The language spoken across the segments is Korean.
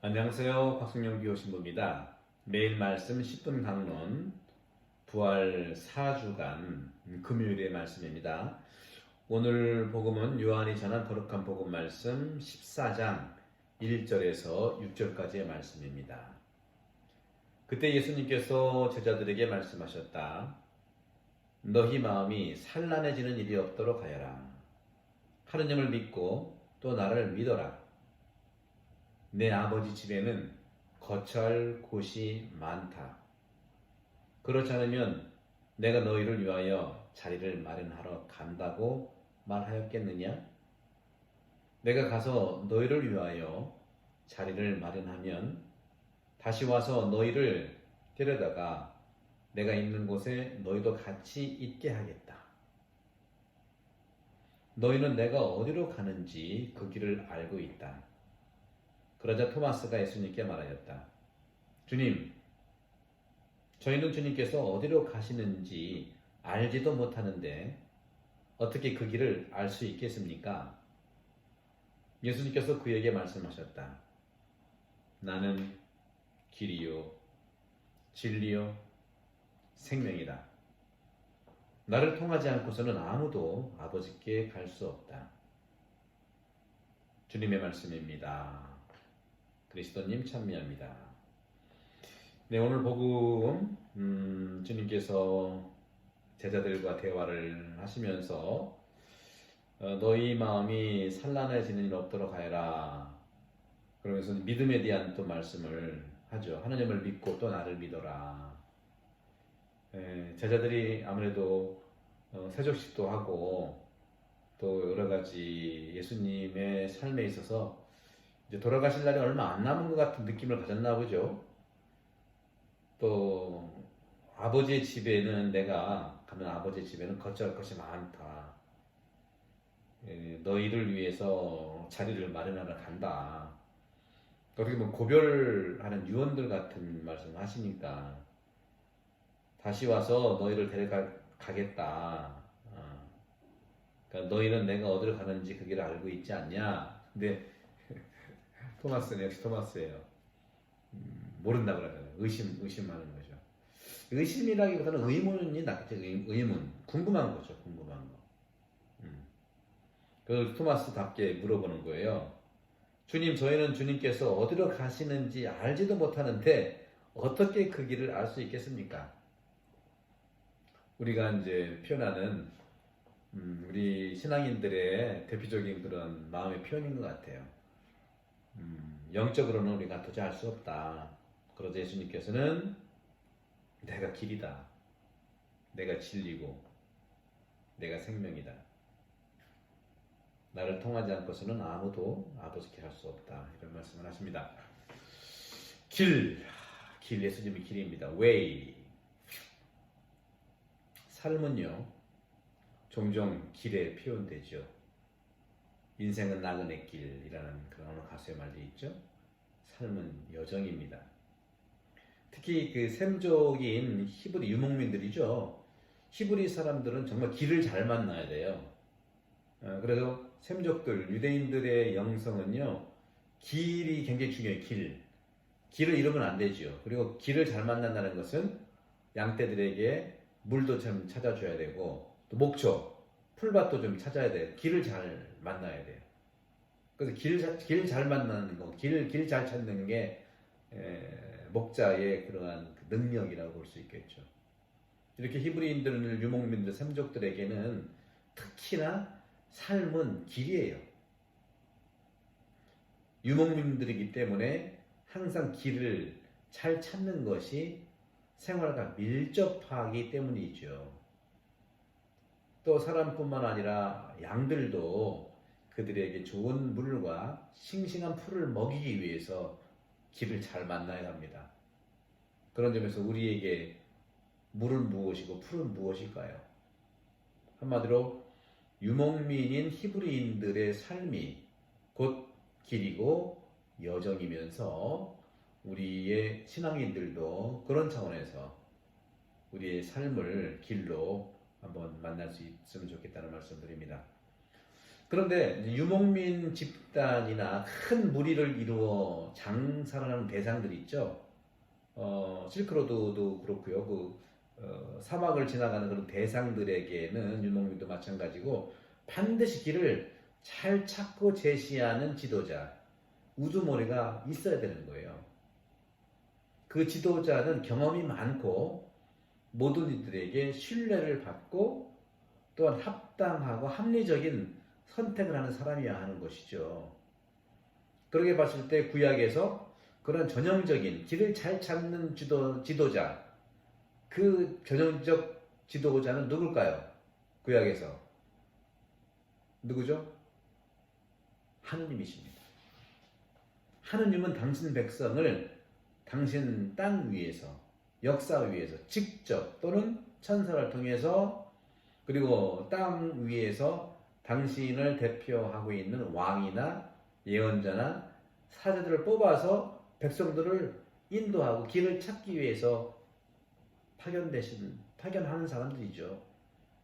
안녕하세요. 박승용 교신부입니다. 매일 말씀 10분 강론 부활 4주간 금요일의 말씀입니다. 오늘 복음은 요한이 전한 거룩한 복음 말씀 14장 1절에서 6절까지의 말씀입니다. 그때 예수님께서 제자들에게 말씀하셨다. 너희 마음이 산란해지는 일이 없도록 하여라. 하느님을 믿고 또 나를 믿어라. 내 아버지 집에는 거처할 곳이 많다. 그렇지 않으면 내가 너희를 위하여 자리를 마련하러 간다고 말하였겠느냐? 내가 가서 너희를 위하여 자리를 마련하면 다시 와서 너희를 데려다가 내가 있는 곳에 너희도 같이 있게 하겠다. 너희는 내가 어디로 가는지 그 길을 알고 있다. 그러자 토마스가 예수님께 말하였다. 주님, 저희는 주님께서 어디로 가시는지 알지도 못하는데 어떻게 그 길을 알 수 있겠습니까? 예수님께서 그에게 말씀하셨다. 나는 길이요, 진리요, 생명이다. 나를 통하지 않고서는 아무도 아버지께 갈 수 없다. 주님의 말씀입니다. 그리스도님 찬미합니다. 네, 오늘 복음 주님께서 제자들과 대화를 하시면서 너희 마음이 산란해지는 일 없도록 하여라. 그러면서 믿음에 대한 또 말씀을 하죠. 하나님을 믿고 또 나를 믿어라. 제자들이 아무래도 세족식도 하고 또 여러 가지 예수님의 삶에 있어서 이제 돌아가실 날이 얼마 안 남은 것 같은 느낌을 가졌나 보죠. 또 아버지의 집에는 내가 가면 아버지의 집에는 거처할 것이 많다. 너희를 위해서 자리를 마련하러 간다. 어떻게 보면 고별하는 유언들 같은 말씀을 하시니까 다시 와서 너희를 데려가겠다. 그러니까 너희는 내가 어디로 가는지 그 길을 알고 있지 않냐. 근데 토마스는 역시 토마스예요. 모른다 그러잖아요. 의심하는 거죠. 의심이라기보다는 의문이 낫겠죠. 의문. 궁금한 거죠. 궁금한 거. 그걸 토마스답게 물어보는 거예요. 주님, 저희는 주님께서 어디로 가시는지 알지도 못하는데 어떻게 그 길을 알 수 있겠습니까? 우리가 이제 표현하는 우리 신앙인들의 대표적인 그런 마음의 표현인 것 같아요. 영적으로는 우리가 도저히 알 수 없다. 그러자 예수님께서는 내가 길이다. 내가 진리고 내가 생명이다. 나를 통하지 않고서는 아무도 아버지께 갈 수 없다. 이런 말씀을 하십니다. 길 예수님이 길입니다. way. 삶은요 종종 길에 표현되죠. 인생은 나그네 길이라는 그런 어느 가수의 말도 있죠. 삶은 여정입니다. 특히 그 셈족인 히브리 유목민들이죠. 히브리 사람들은 정말 길을 잘 만나야 돼요. 그래서 셈족들, 유대인들의 영성은요, 길이 굉장히 중요해요. 길을 잃으면 안 되죠. 그리고 길을 잘 만난다는 것은 양떼들에게 물도 좀 찾아줘야 되고, 또 목초, 풀밭도 좀 찾아야 돼요. 길을 잘 만나야 돼요. 그래서 길 잘 만나는 거, 길 잘 찾는 게 목자의 그러한 능력이라고 볼 수 있겠죠. 이렇게 히브리인들, 유목민들, 셈족들에게는 특히나 삶은 길이에요. 유목민들이기 때문에 항상 길을 잘 찾는 것이 생활과 밀접하기 때문이죠. 또 사람뿐만 아니라 양들도 그들에게 좋은 물과 싱싱한 풀을 먹이기 위해서 길을 잘 만나야 합니다. 그런 점에서 우리에게 물은 무엇이고 풀은 무엇일까요? 한마디로 유목민인 히브리인들의 삶이 곧 길이고 여정이면서 우리의 신앙인들도 그런 차원에서 우리의 삶을 길로 한번 만날 수 있으면 좋겠다는 말씀드립니다. 그런데 유목민 집단이나 큰 무리를 이루어 장사를 하는 대상들이 있죠. 실크로드도 그렇고요. 사막을 지나가는 그런 대상들에게는 유목민도 마찬가지고 반드시 길을 잘 찾고 제시하는 지도자, 우두머리가 있어야 되는 거예요. 그 지도자는 경험이 많고 모든 이들에게 신뢰를 받고 또한 합당하고 합리적인 선택을 하는 사람이어야 하는 것이죠. 그렇게 봤을 때 구약에서 그런 전형적인 길을 잘 찾는 지도자, 그 전형적 지도자는 누굴까요? 구약에서 누구죠? 하느님이십니다. 하느님은 당신 백성을 당신 땅 위에서, 역사 위에서 직접 또는 천사를 통해서 그리고 땅 위에서 당신을 대표하고 있는 왕이나 예언자나 사제들을 뽑아서 백성들을 인도하고 길을 찾기 위해서 파견하는 사람들이죠.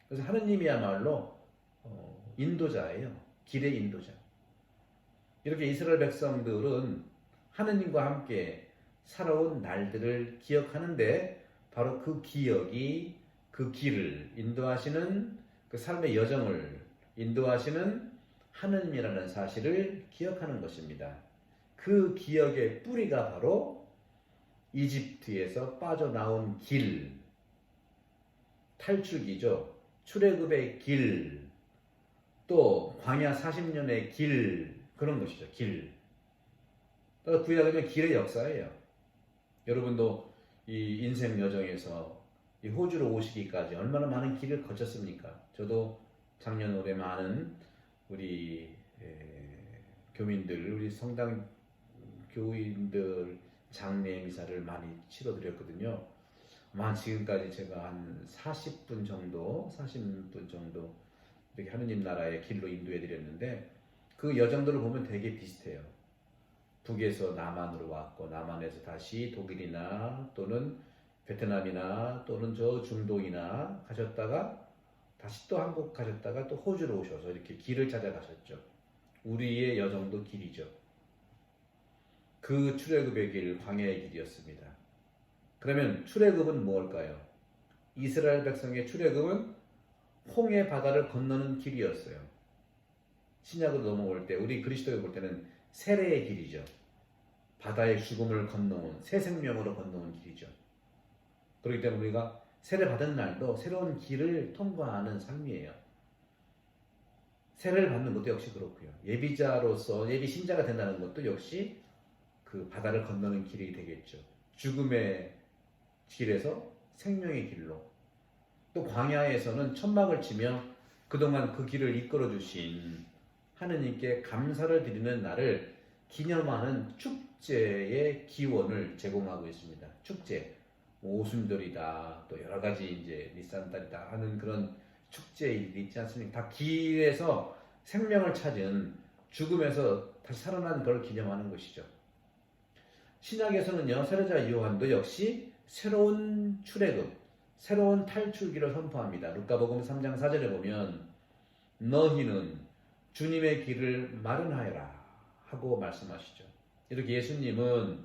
그래서 하느님이야말로 인도자예요. 길의 인도자. 이렇게 이스라엘 백성들은 하느님과 함께 살아온 날들을 기억하는데 바로 그 기억이 그 길을 인도하시는 그 삶의 여정을 인도하시는 하느님이라는 사실을 기억하는 것입니다. 그 기억의 뿌리가 바로 이집트에서 빠져나온 길, 탈출기죠. 출애굽의 길, 또 광야 40년의 길, 그런 것이죠. 길. 구약은 길의 역사예요. 여러분도 이 인생 여정에서 이 호주로 오시기까지 얼마나 많은 길을 거쳤습니까? 저도 작년 올해 많은 우리 교민들, 우리 성당 교인들 장례 미사를 많이 치러드렸거든요. 아마 지금까지 제가 한 40분 정도 이렇게 하느님 나라의 길로 인도해드렸는데 그 여정들을 보면 되게 비슷해요. 북에서 남한으로 왔고 남한에서 다시 독일이나 또는 베트남이나 또는 저 중동이나 가셨다가 다시 또 한국 가셨다가 또 호주로 오셔서 이렇게 길을 찾아가셨죠. 우리의 여정도 길이죠. 그 출애굽의 길, 광야의 길이었습니다. 그러면 출애굽은 무엇일까요? 이스라엘 백성의 출애굽은 홍해 바다를 건너는 길이었어요. 신약으로 넘어올 때 우리 그리스도에 볼 때는 세례의 길이죠. 바다의 죽음을 건너온 새 생명으로 건너온 길이죠. 그렇기 때문에 우리가 세례 받은 날도 새로운 길을 통과하는 삶이에요. 세례를 받는 것도 역시 그렇고요. 예비자로서 예비 신자가 된다는 것도 역시 그 바다를 건너는 길이 되겠죠. 죽음의 길에서 생명의 길로, 또 광야에서는 천막을 치며 그동안 그 길을 이끌어 주신 하느님께 감사를 드리는 날을 기념하는 축제의 기원을 제공하고 있습니다. 축제, 오순절이다, 또 여러 가지 이제 니산달이다 하는 그런 축제일이 있지 않습니까? 다 길에서 생명을 찾은, 죽음에서 다시 살아난 걸 기념하는 것이죠. 신약에서는요, 세례자 요한도 역시 새로운 출애굽, 새로운 탈출기를 선포합니다. 루카복음 3장 4절에 보면 너희는 주님의 길을 마련하여라 하고 말씀하시죠. 이렇게 예수님은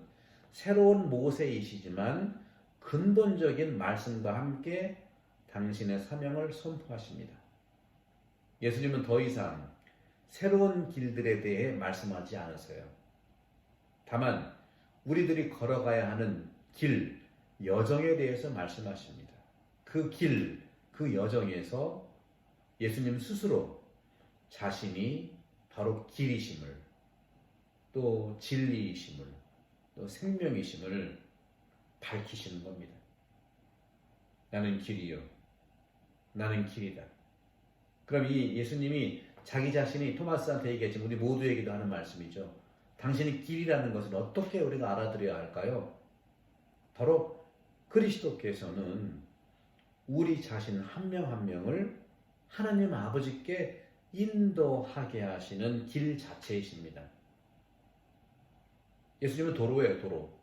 새로운 모세이시지만 근본적인 말씀과 함께 당신의 사명을 선포하십니다. 예수님은 더 이상 새로운 길들에 대해 말씀하지 않으세요. 다만 우리들이 걸어가야 하는 길, 여정에 대해서 말씀하십니다. 그 길, 그 여정에서 예수님 스스로 자신이 바로 길이심을, 또 진리이심을, 또 생명이심을 밝히시는 겁니다. 나는 길이요. 나는 길이다. 그럼 이 예수님이 자기 자신이 토마스한테 얘기했지만 우리 모두에게도 하는 말씀이죠. 당신이 길이라는 것을 어떻게 우리가 알아들여야 할까요? 바로 그리스도께서는 우리 자신 한 명 한 명을 하나님 아버지께 인도하게 하시는 길 자체이십니다. 예수님은 도로예요, 도로.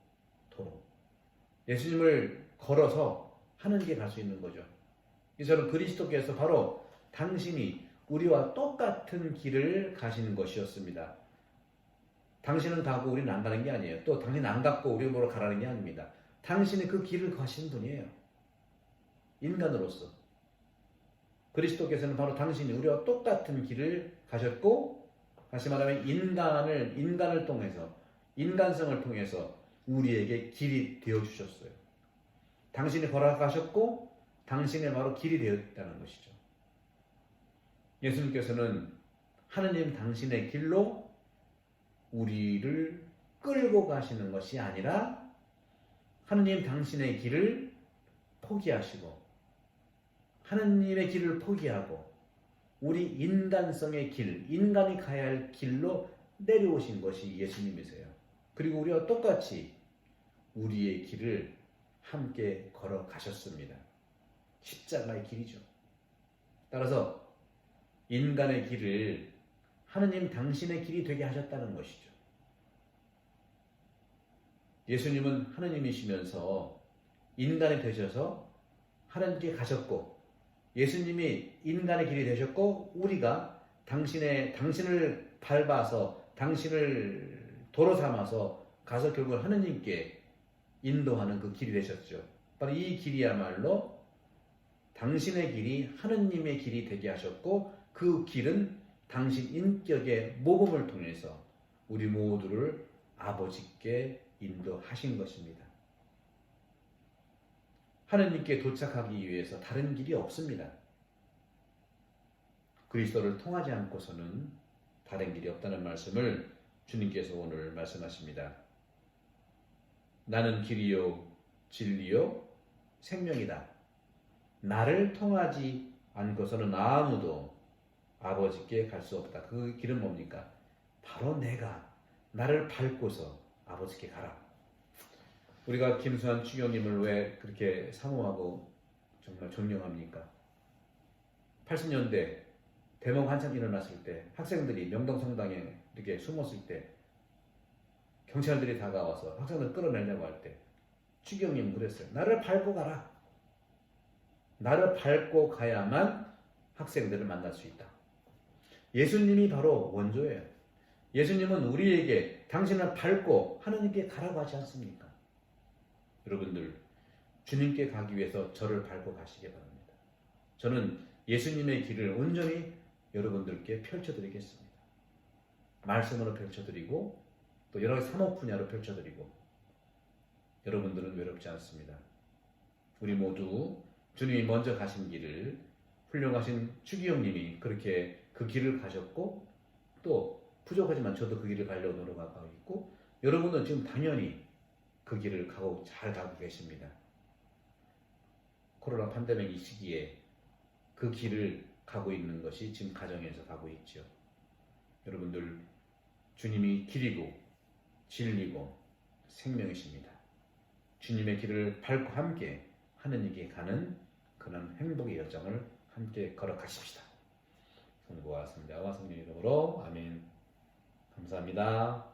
예수님을 걸어서 하느님께 갈 수 있는 거죠. 이처럼 그리스도께서 바로 당신이 우리와 똑같은 길을 가시는 것이었습니다. 당신은 가고 우리는 안 가는 게 아니에요. 또 당신 안 갔고 우리 보러 가라는 게 아닙니다. 당신이 그 길을 가신 분이에요. 인간으로서. 그리스도께서는 바로 당신이 우리와 똑같은 길을 가셨고, 다시 말하면 인간을 통해서, 인간성을 통해서 우리에게 길이 되어주셨어요. 당신이 걸어가셨고, 당신의 바로 길이 되었다는 것이죠. 예수님께서는 하느님 당신의 길로 우리를 끌고 가시는 것이 아니라 하느님 당신의 길을 포기하시고 하느님의 길을 포기하고 우리 인간성의 길, 인간이 가야 할 길로 내려오신 것이 예수님이세요. 그리고 우리와 똑같이 우리의 길을 함께 걸어가셨습니다. 십자가의 길이죠. 따라서 인간의 길을 하느님 당신의 길이 되게 하셨다는 것이죠. 예수님은 하느님이시면서 인간이 되셔서 하나님께 가셨고, 예수님이 인간의 길이 되셨고, 우리가 당신을 밟아서 당신을 도로 삼아서 가서 결국 하느님께 인도하는 그 길이 되셨죠. 바로 이 길이야말로 당신의 길이 하느님의 길이 되게 하셨고, 그 길은 당신 인격의 모범을 통해서 우리 모두를 아버지께 인도하신 것입니다. 하느님께 도착하기 위해서 다른 길이 없습니다. 그리스도를 통하지 않고서는 다른 길이 없다는 말씀을 주님께서 오늘 말씀하십니다. 나는 길이요 진리요 생명이다. 나를 통하지 않고서는 아무도 아버지께 갈 수 없다. 그 길은 뭡니까? 바로 내가 나를 밟고서 아버지께 가라. 우리가 김수환 추경님을 왜 그렇게 사모하고 정말 존경합니까? 80년대 대목 한참 일어났을 때 학생들이 명동성당에 이렇게 숨었을 때 경찰들이 다가와서 학생들 끌어내려고 할 때 추경님은 그랬어요. 나를 밟고 가라. 나를 밟고 가야만 학생들을 만날 수 있다. 예수님이 바로 원조예요. 예수님은 우리에게 당신을 밟고 하느님께 가라고 하지 않습니까? 여러분들 주님께 가기 위해서 저를 밟고 가시기 바랍니다. 저는 예수님의 길을 온전히 여러분들께 펼쳐드리겠습니다. 말씀으로 펼쳐드리고 또 여러 가지 사목 분야로 펼쳐드리고 여러분들은 외롭지 않습니다. 우리 모두 주님이 먼저 가신 길을 훌륭하신 추기영님이 그렇게 그 길을 가셨고 또 부족하지만 저도 그 길을 가려고 노력하고 있고 여러분은 지금 당연히 그 길을 잘 가고 계십니다. 코로나 팬데믹 이 시기에 그 길을 가고 있는 것이 지금 가정에서 가고 있죠. 여러분들 주님이 길이고 진리고 생명이십니다. 주님의 길을 밟고 함께 하느님께 가는 그런 행복의 여정을 함께 걸어가십시다. 성부와 성자와 성령의 이름으로 아멘. 감사합니다.